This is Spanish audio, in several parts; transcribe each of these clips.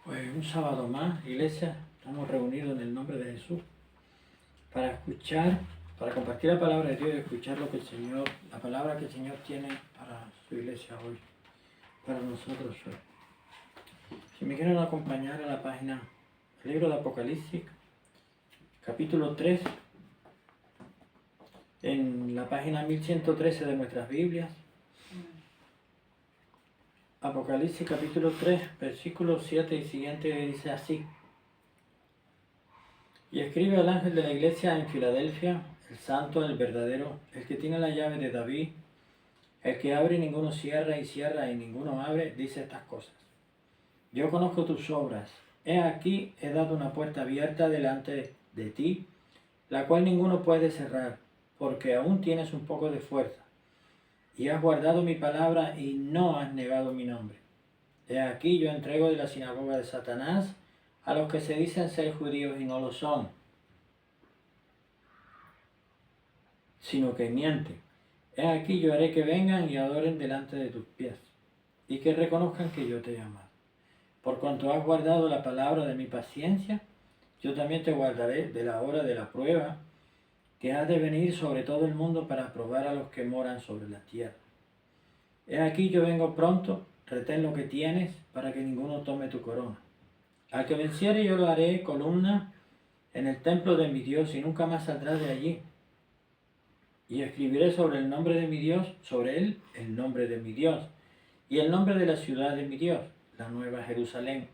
Pues un sábado más, iglesia, estamos reunidos en el nombre de Jesús para escuchar, para compartir la palabra de Dios y escuchar lo que el Señor, la palabra que el Señor tiene para su iglesia hoy, para nosotros hoy. Si me quieren acompañar a la página, el libro de Apocalipsis, capítulo 3, en la página 1113 de nuestras Biblias. Apocalipsis capítulo 3, versículos 7 y siguiente dice así: Y escribe al ángel de la iglesia en Filadelfia, el santo, el verdadero, el que tiene la llave de David, el que abre y ninguno cierra, y cierra y ninguno abre, dice estas cosas: Yo conozco tus obras. He aquí, he dado una puerta abierta delante de ti, la cual ninguno puede cerrar, porque aún tienes un poco de fuerza, y has guardado mi palabra y no has negado mi nombre. He aquí, yo entrego de la sinagoga de Satanás a los que se dicen ser judíos y no lo son, sino que mienten. He aquí, yo haré que vengan y adoren delante de tus pies, y que reconozcan que yo te he amado. Por cuanto has guardado la palabra de mi paciencia, yo también te guardaré de la hora de la prueba, que ha de venir sobre todo el mundo para probar a los que moran sobre la tierra. He aquí, yo vengo pronto, retén lo que tienes, para que ninguno tome tu corona. Al que venciere yo lo haré columna en el templo de mi Dios, y nunca más saldrá de allí. Y escribiré sobre el nombre de mi Dios, sobre él el nombre de mi Dios, y el nombre de la ciudad de mi Dios, la nueva Jerusalén,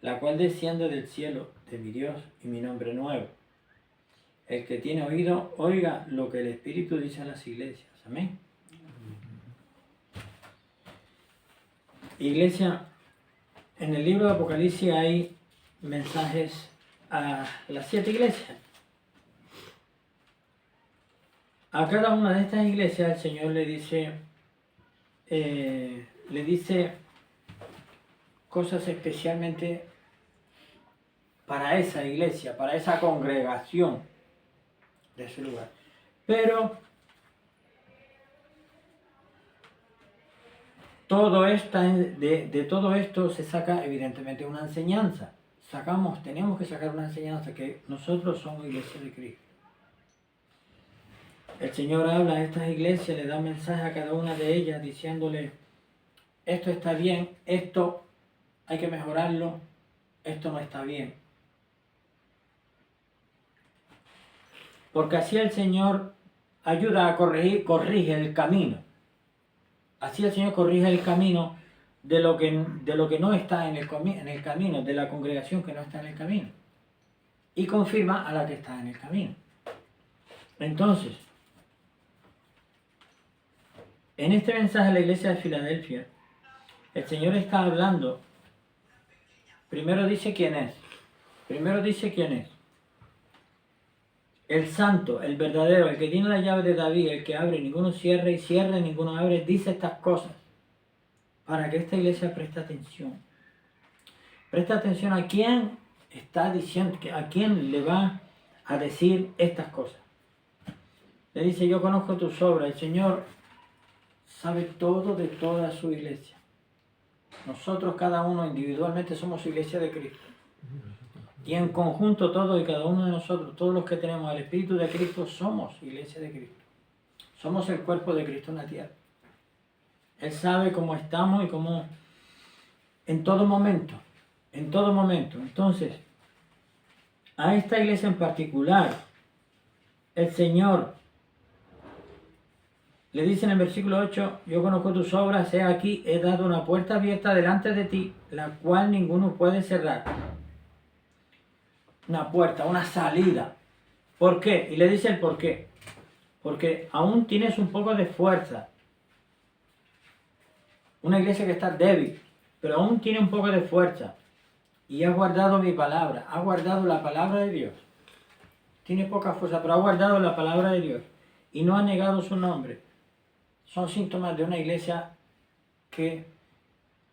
la cual desciende del cielo de mi Dios, y mi nombre nuevo. El que tiene oído, oiga lo que el Espíritu dice a las iglesias. Amén. Iglesia, en el libro de Apocalipsis hay mensajes a las 7 iglesias. A cada una de estas iglesias el Señor le dice cosas especialmente para esa iglesia, para esa congregación de ese lugar. Pero de todo esto se saca evidentemente una enseñanza. Tenemos que sacar una enseñanza, que nosotros somos iglesia de Cristo. El Señor habla a estas iglesias, le da un mensaje a cada una de ellas diciéndole: esto está bien, esto hay que mejorarlo, esto no está bien. Porque así el Señor ayuda a corrige el camino. Así el Señor corrige el camino de lo que no está en el camino, de la congregación que no está en el camino. Y confirma a la que está en el camino. Entonces, en este mensaje a la iglesia de Filadelfia, el Señor está hablando. Primero dice quién es. El santo, el verdadero, el que tiene la llave de David, el que abre, ninguno cierra, y cierra, ninguno abre, dice estas cosas. Para que esta iglesia preste atención. Presta atención a quién está diciendo, a quién le va a decir estas cosas. Le dice: yo conozco tus obras. El Señor sabe todo de toda su iglesia. Nosotros, cada uno individualmente, somos su iglesia de Cristo. Y en conjunto, todos y cada uno de nosotros, todos los que tenemos el Espíritu de Cristo, somos iglesia de Cristo. Somos el cuerpo de Cristo en la tierra. Él sabe cómo estamos y cómo en todo momento. Entonces, a esta iglesia en particular, el Señor le dice en el versículo 8: yo conozco tus obras, he aquí, he dado una puerta abierta delante de ti, la cual ninguno puede cerrar. Una puerta, una salida. ¿Por qué? Y le dice el por qué. Porque aún tienes un poco de fuerza. Una iglesia que está débil, pero aún tiene un poco de fuerza. Y has guardado mi palabra, has guardado la palabra de Dios. Tiene poca fuerza, pero ha guardado la palabra de Dios. Y no ha negado su nombre. Son síntomas de una iglesia que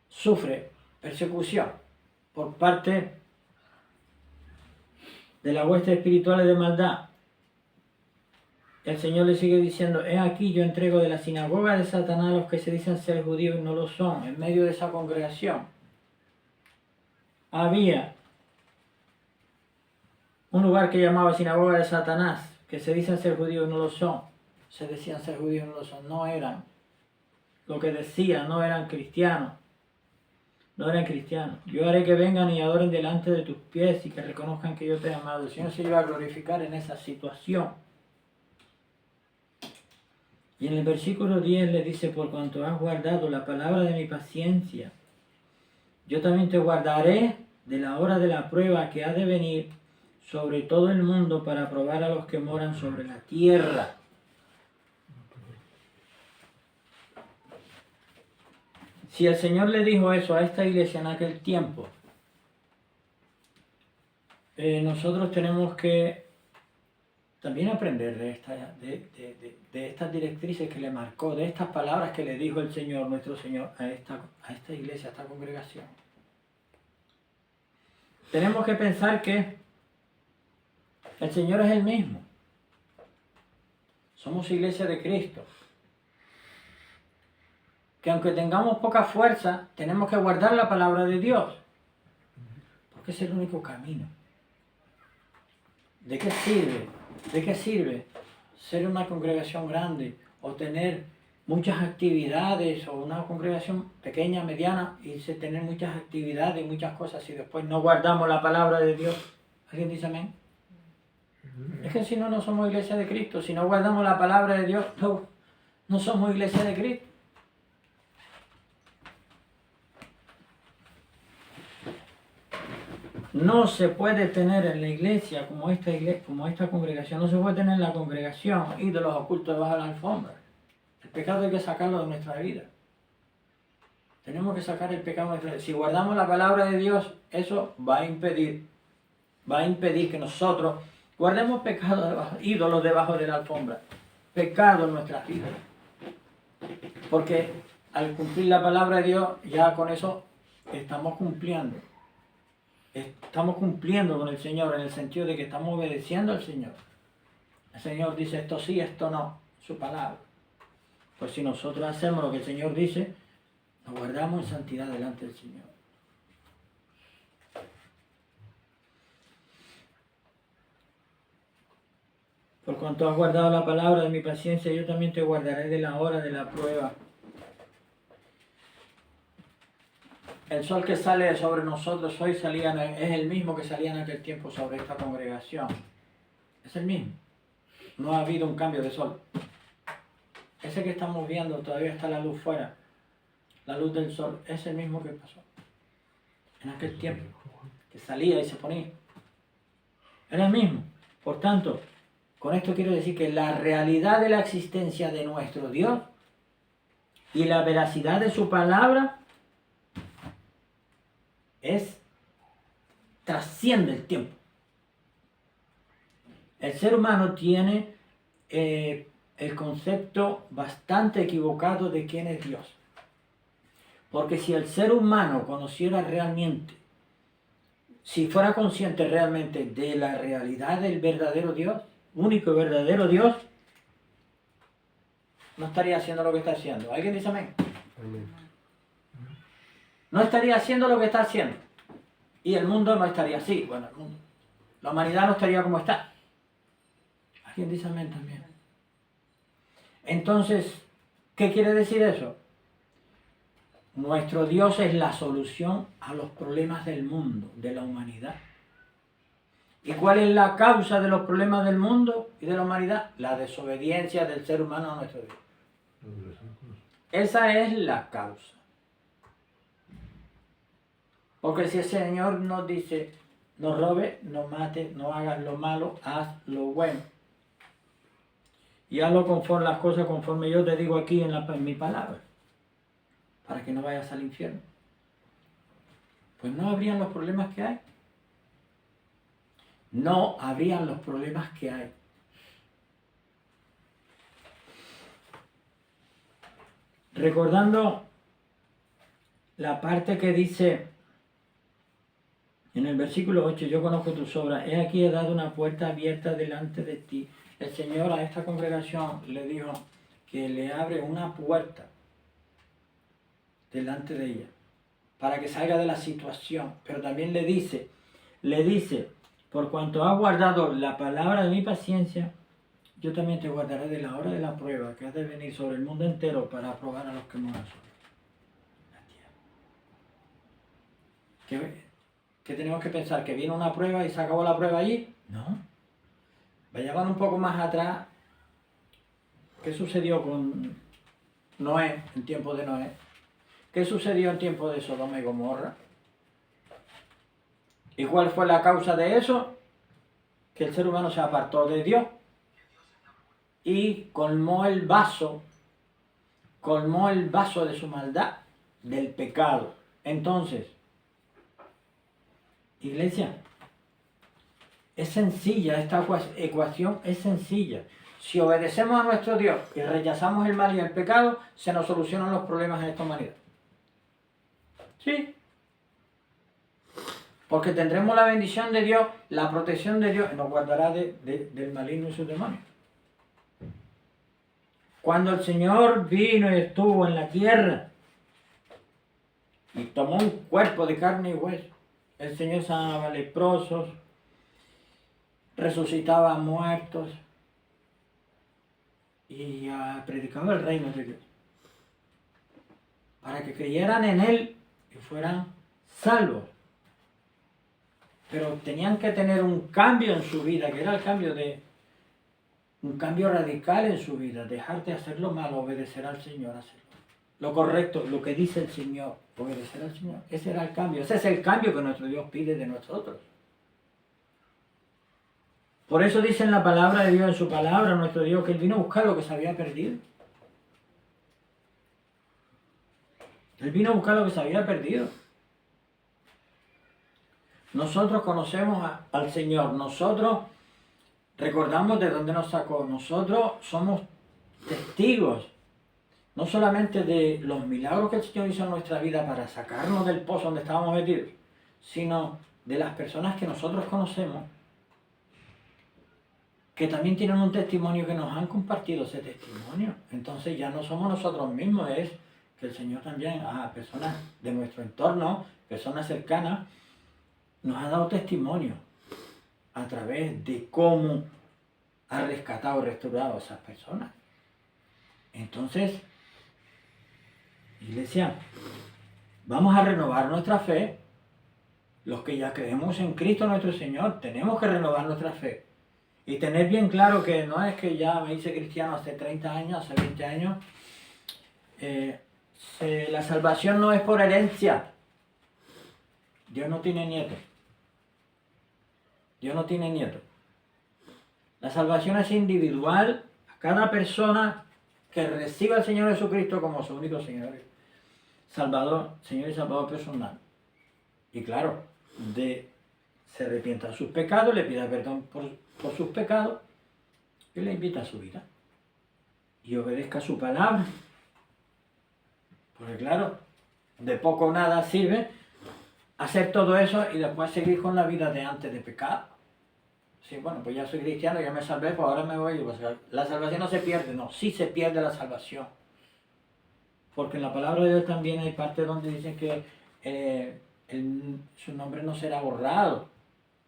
sufre persecución por parte de la hueste espiritual de maldad. El Señor le sigue diciendo: he aquí, yo entrego de la sinagoga de Satanás a los que se dicen ser judíos y no lo son, en medio de esa congregación. había un lugar que llamaba Sinagoga de Satanás, que se dicen ser judíos, no lo son. Se decían ser judíos, no lo son. No eran. Lo que decían, no eran cristianos. No eran cristianos. Yo haré que vengan y adoren delante de tus pies y que reconozcan que yo te he amado. El Señor se iba a glorificar en esa situación. Y en el versículo 10 le dice, por cuanto has guardado la palabra de mi paciencia, yo también te guardaré de la hora de la prueba que ha de venir sobre todo el mundo para probar a los que moran sobre la tierra. Si el Señor le dijo eso a esta iglesia en aquel tiempo, nosotros tenemos que también aprender de estas directrices que le marcó, de estas palabras que le dijo el Señor, nuestro Señor, a esta iglesia, a esta congregación. Tenemos que pensar que el Señor es el mismo. Somos iglesia de Cristo. Que aunque tengamos poca fuerza, tenemos que guardar la palabra de Dios. Porque es el único camino. ¿De qué sirve? ¿De qué sirve ser una congregación grande o tener muchas actividades o una congregación pequeña, mediana y tener muchas actividades y muchas cosas si después no guardamos la palabra de Dios? ¿Alguien dice amén? Es que si no, no somos iglesia de Cristo. Si no guardamos la palabra de Dios, no somos iglesia de Cristo. No se puede tener en la iglesia, como esta congregación, no se puede tener en la congregación ídolos ocultos debajo de la alfombra. El pecado hay que sacarlo de nuestra vida. Tenemos que sacar el pecado de nuestra vida. Si guardamos la palabra de Dios, eso va a impedir que nosotros guardemos ídolos debajo de la alfombra. Pecado en nuestras vidas. Porque al cumplir la palabra de Dios, ya con eso estamos cumpliendo. Estamos cumpliendo con el Señor en el sentido de que estamos obedeciendo al Señor. El Señor dice esto sí, esto no, su palabra. Pues si nosotros hacemos lo que el Señor dice, nos guardamos en santidad delante del Señor. Por cuanto has guardado la palabra de mi paciencia, yo también te guardaré de la hora de la prueba. El sol que sale sobre nosotros hoy es el mismo que salía en aquel tiempo sobre esta congregación. Es el mismo. No ha habido un cambio de sol. Ese que estamos viendo, todavía está la luz fuera. La luz del sol. Es el mismo que pasó en aquel tiempo. Que salía y se ponía. Era el mismo. Por tanto, con esto quiero decir que la realidad de la existencia de nuestro Dios y la veracidad de su palabra trasciende el tiempo. El ser humano tiene el concepto bastante equivocado de quién es Dios. Porque si el ser humano conociera realmente, si fuera consciente realmente de la realidad del verdadero Dios, único y verdadero Dios, no estaría haciendo lo que está haciendo. ¿Alguien dice amén? Amén. No estaría haciendo lo que está haciendo. Y el mundo no estaría así. Bueno, el mundo. La humanidad no estaría como está. ¿Alguien dice amén también? Entonces, ¿qué quiere decir eso? Nuestro Dios es la solución a los problemas del mundo, de la humanidad. ¿Y cuál es la causa de los problemas del mundo y de la humanidad? La desobediencia del ser humano a nuestro Dios. Esa es la causa. Porque si el Señor nos dice, no robes, no mates, no hagas lo malo, haz lo bueno. Y hazlo conforme las cosas conforme yo te digo aquí en mi palabra. Para que no vayas al infierno. Pues no habrían los problemas que hay. No habrían los problemas que hay. Recordando la parte que dice en el versículo 8, yo conozco tus obras, he aquí he dado una puerta abierta delante de ti. El Señor a esta congregación le dijo que le abre una puerta delante de ella para que salga de la situación. Pero también le dice, por cuanto has guardado la palabra de mi paciencia, yo también te guardaré de la hora de la prueba que ha de venir sobre el mundo entero para probar a los que moran sobre la tierra. ¿Qué tenemos que pensar? ¿Que viene una prueba y se acabó la prueba allí? No. Vayamos un poco más atrás. ¿Qué sucedió con Noé, en tiempo de Noé? ¿Qué sucedió en tiempo de Sodoma y Gomorra? ¿Y cuál fue la causa de eso? Que el ser humano se apartó de Dios y colmó el vaso de su maldad, del pecado. Entonces, iglesia, es sencilla, esta ecuación es sencilla. Si obedecemos a nuestro Dios y rechazamos el mal y el pecado, se nos solucionan los problemas en esta humanidad. Sí. Porque tendremos la bendición de Dios, la protección de Dios, y nos guardará del maligno y sus demonios. Cuando el Señor vino y estuvo en la tierra y tomó un cuerpo de carne y hueso, el Señor sanaba leprosos, resucitaba a muertos y predicaba el reino de Dios. Para que creyeran en Él y fueran salvos. Pero tenían que tener un cambio en su vida, que era un cambio radical en su vida, dejar de hacer lo malo, obedecer al Señor, hacerlo. Lo correcto, lo que dice el Señor, obedecer al Señor. Ese era el cambio, ese es el cambio que nuestro Dios pide de nosotros. Por eso dice en la palabra de Dios, en su palabra, nuestro Dios, que Él vino a buscar lo que se había perdido. Él vino a buscar lo que se había perdido. Nosotros conocemos al Señor, nosotros recordamos de dónde nos sacó, nosotros somos testigos, no solamente de los milagros que el Señor hizo en nuestra vida para sacarnos del pozo donde estábamos metidos, sino de las personas que nosotros conocemos, que también tienen un testimonio, que nos han compartido ese testimonio. Entonces ya no somos nosotros mismos, es que el Señor también a personas de nuestro entorno, personas cercanas, nos ha dado testimonio a través de cómo ha rescatado y restaurado a esas personas. Entonces, iglesia, vamos a renovar nuestra fe. Los que ya creemos en Cristo nuestro Señor, tenemos que renovar nuestra fe. Y tener bien claro que no es que ya me hice cristiano hace 30 años, hace 20 años. La salvación no es por herencia. Dios no tiene nietos. Dios no tiene nietos. La salvación es individual a cada persona que reciba al Señor Jesucristo como su único Señor, Salvador, Señor y Salvador personal. Y claro, se arrepienta de sus pecados, le pida perdón por sus pecados y le invita a su vida. Y obedezca su palabra. Porque claro, de poco o nada sirve hacer todo eso y después seguir con la vida de antes de pecado. Sí, bueno, pues ya soy cristiano, ya me salvé, pues ahora me voy. Pues la salvación no se pierde, no, sí se pierde la salvación. Porque en la palabra de Dios también hay parte donde dicen que su nombre no será borrado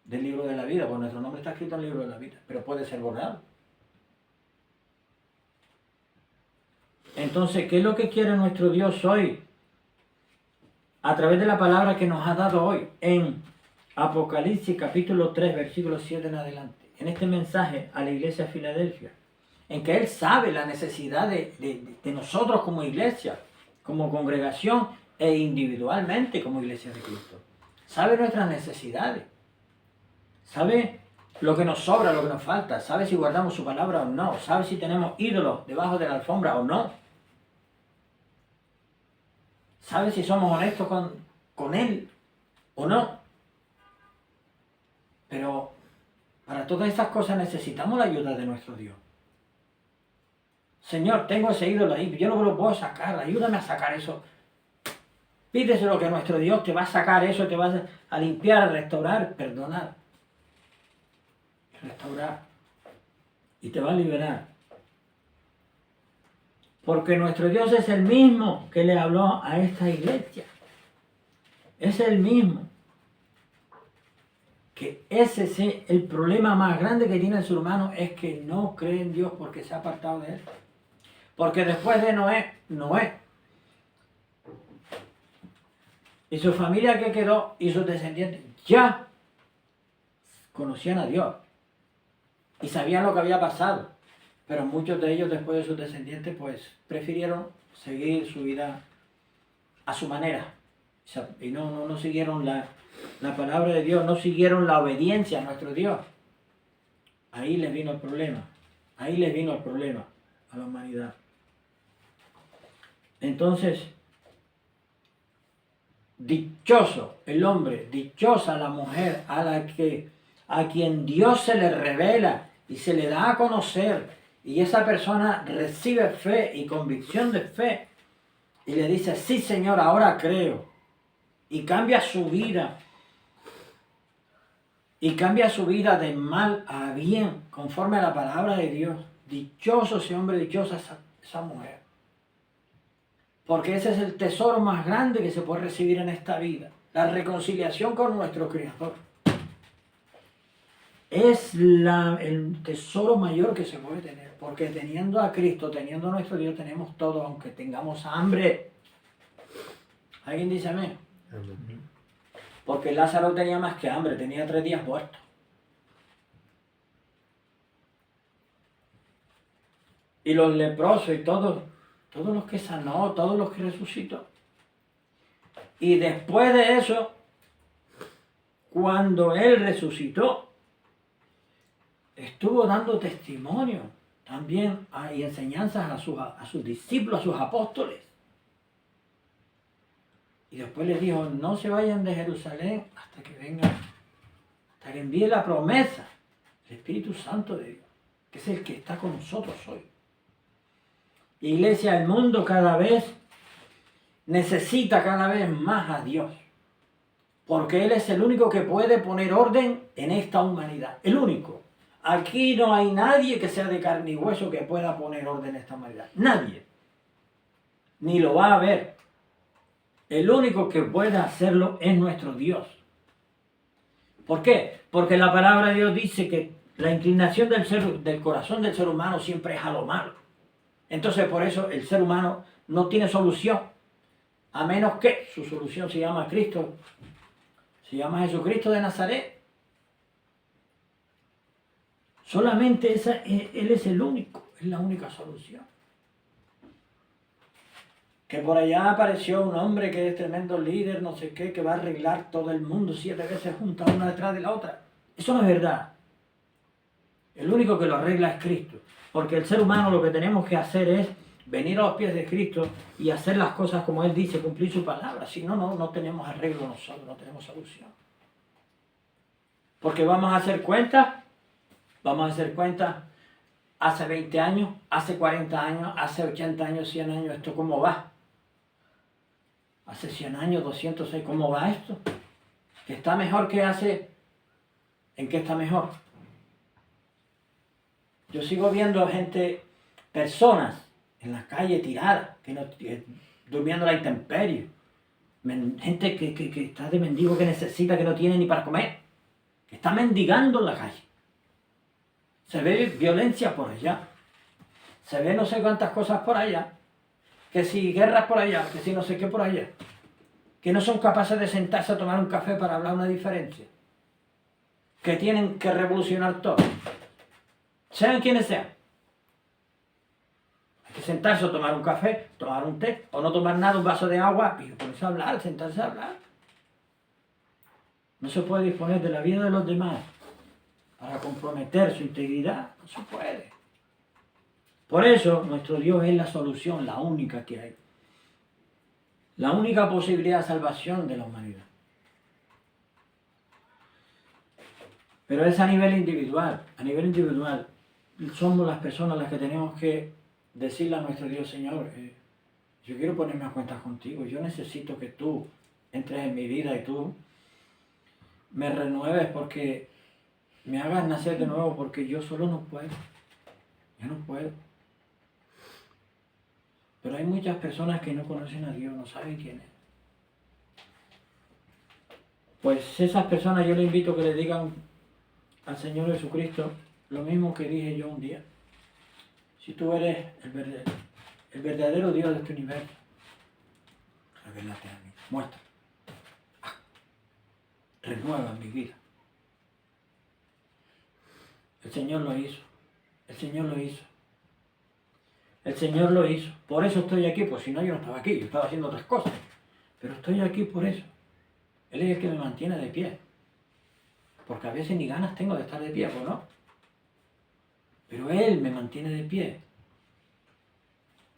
del libro de la vida, pues nuestro nombre está escrito en el libro de la vida, pero puede ser borrado. Entonces, ¿qué es lo que quiere nuestro Dios hoy? A través de la palabra que nos ha dado hoy, en Apocalipsis capítulo 3, versículo 7 en adelante, en este mensaje a la iglesia de Filadelfia, en que Él sabe la necesidad de nosotros como iglesia, como congregación e individualmente como iglesia de Cristo. Sabe nuestras necesidades, sabe lo que nos sobra, lo que nos falta, sabe si guardamos su palabra o no, sabe si tenemos ídolos debajo de la alfombra o no, sabe si somos honestos con Él o no. Pero para todas estas cosas necesitamos la ayuda de nuestro Dios. Señor, tengo ese ídolo ahí, yo no me lo puedo sacar, ayúdame a sacar eso. Pídeselo que nuestro Dios te va a sacar eso, te va a limpiar, a restaurar, perdonar. Restaurar. Y te va a liberar. Porque nuestro Dios es el mismo que le habló a esta iglesia. es el mismo. Que ese es el problema más grande que tiene el ser humano, es que no cree en Dios porque se ha apartado de él. Porque después de Noé y su familia que quedó y sus descendientes ya conocían a Dios y sabían lo que había pasado, pero muchos de ellos después de sus descendientes pues prefirieron seguir su vida a su manera y no siguieron la palabra de Dios, no siguieron la obediencia a nuestro Dios. Ahí les vino el problema, ahí les vino el problema a la humanidad. Entonces, dichoso el hombre, dichosa la mujer a quien Dios se le revela y se le da a conocer, y esa persona recibe fe y convicción de fe y le dice, sí Señor, ahora creo, y cambia su vida, de mal a bien, conforme a la palabra de Dios. Dichoso ese hombre, dichosa esa mujer. Porque ese es el tesoro más grande que se puede recibir en esta vida. La reconciliación con nuestro Creador. Es el tesoro mayor que se puede tener. Porque teniendo a Cristo, teniendo a nuestro Dios, tenemos todo, aunque tengamos hambre. ¿Alguien dice amén? Amén. Porque Lázaro tenía más que hambre, tenía 3 días muerto. Y los leprosos y todos los que sanó, todos los que resucitó. Y después de eso, cuando él resucitó, estuvo dando testimonio también y enseñanzas a sus discípulos, a sus apóstoles. Y después les dijo, no se vayan de Jerusalén hasta que vengan, hasta que envíe la promesa del Espíritu Santo de Dios, que es el que está con nosotros hoy. Iglesia, el mundo cada vez necesita cada vez más a Dios, porque Él es el único que puede poner orden en esta humanidad, el único. Aquí no hay nadie que sea de carne y hueso que pueda poner orden en esta humanidad, nadie, ni lo va a haber. El único que puede hacerlo es nuestro Dios. ¿Por qué? Porque la palabra de Dios dice que la inclinación del corazón del ser humano siempre es a lo malo. Entonces por eso el ser humano no tiene solución, a menos que su solución se llama Cristo, se llama Jesucristo de Nazaret. Solamente Él es el único, es la única solución. Que por allá apareció un hombre que es tremendo líder, no sé qué, que va a arreglar todo el mundo 7 veces juntas, una detrás de la otra. Eso no es verdad. El único que lo arregla es Cristo. Porque el ser humano lo que tenemos que hacer es venir a los pies de Cristo y hacer las cosas como Él dice, cumplir su palabra. Si no, no tenemos arreglo nosotros, no tenemos solución. Porque vamos a hacer cuentas, hace 20 años, hace 40 años, hace 80 años, 100 años, ¿esto cómo va? Hace 100 años, 206, ¿cómo va esto? ¿Que está mejor que hace? ¿En qué está mejor? Yo sigo viendo personas en la calle tiradas, durmiendo a la intemperie. Gente que está de mendigo, que necesita, que no tiene ni para comer. Que está mendigando en la calle. Se ve violencia por allá. Se ve no sé cuántas cosas por allá. Que si guerras por allá, que si no sé qué por allá. Que no son capaces de sentarse a tomar un café para hablar una diferencia. Que tienen que revolucionar todo. Sean quienes sean. Hay que sentarse a tomar un café, tomar un té, o no tomar nada, un vaso de agua, y ponerse a hablar, sentarse a hablar. No se puede disponer de la vida de los demás para comprometer su integridad. No se puede. Por eso nuestro Dios es la solución, la única que hay. La única posibilidad de salvación de la humanidad. Pero es a nivel individual. A nivel individual somos las personas las que tenemos que decirle a nuestro Dios, Señor, yo quiero ponerme a cuentas contigo. Yo necesito que tú entres en mi vida y tú me renueves, porque me hagas nacer de nuevo, porque yo solo no puedo. Yo no puedo. Pero hay muchas personas que no conocen a Dios, no saben quién es. Pues esas personas yo les invito a que le digan al Señor Jesucristo lo mismo que dije yo un día. Si tú eres el verdadero Dios de este universo, revélate a mí, muestra, renueva mi vida. El Señor lo hizo, el Señor lo hizo, el Señor lo hizo. Por eso estoy aquí, pues si no yo no estaba aquí, yo estaba haciendo otras cosas. Pero estoy aquí por eso. Él es el que me mantiene de pie. Porque a veces ni ganas tengo de estar de pie, pues no. Pero Él me mantiene de pie.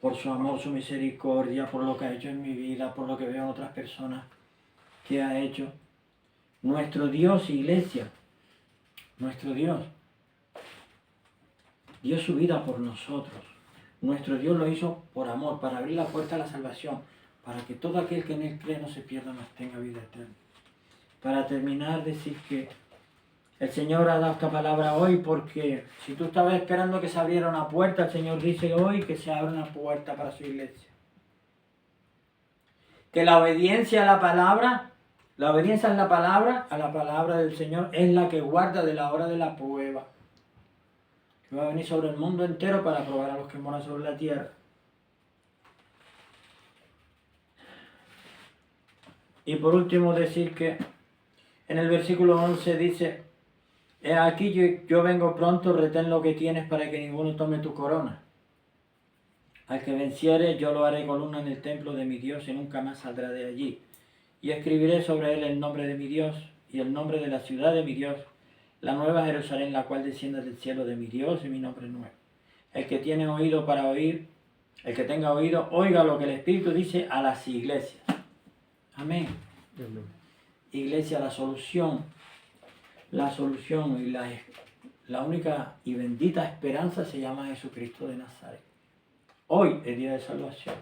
Por su amor, su misericordia, por lo que ha hecho en mi vida, por lo que veo en otras personas que ha hecho. Nuestro Dios, iglesia, nuestro Dios, dio su vida por nosotros. Nuestro Dios lo hizo por amor, para abrir la puerta a la salvación, para que todo aquel que en Él cree no se pierda, mas tenga vida eterna. Para terminar, decir que el Señor ha dado esta palabra hoy porque si tú estabas esperando que se abriera una puerta, el Señor dice hoy que se abre una puerta para su iglesia. Que la obediencia a la palabra, la obediencia a la palabra del Señor, es la que guarda de la hora de la prueba. Que va a venir sobre el mundo entero para probar a los que moran sobre la tierra. Y por último decir que en el versículo 11 dice: He aquí yo vengo pronto, retén lo que tienes para que ninguno tome tu corona. Al que venciere yo lo haré columna en el templo de mi Dios y nunca más saldrá de allí. Y escribiré sobre él el nombre de mi Dios y el nombre de la ciudad de mi Dios, la nueva Jerusalén, la cual desciende del cielo de mi Dios y mi nombre nuevo. El que tiene oído para oír, el que tenga oído, oiga lo que el Espíritu dice a las iglesias. Amén. Amén. Iglesia, la solución y la única y bendita esperanza se llama Jesucristo de Nazaret. Hoy es día de salvación.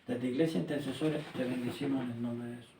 Desde Iglesia Intercesora te bendecimos en el nombre de Jesús.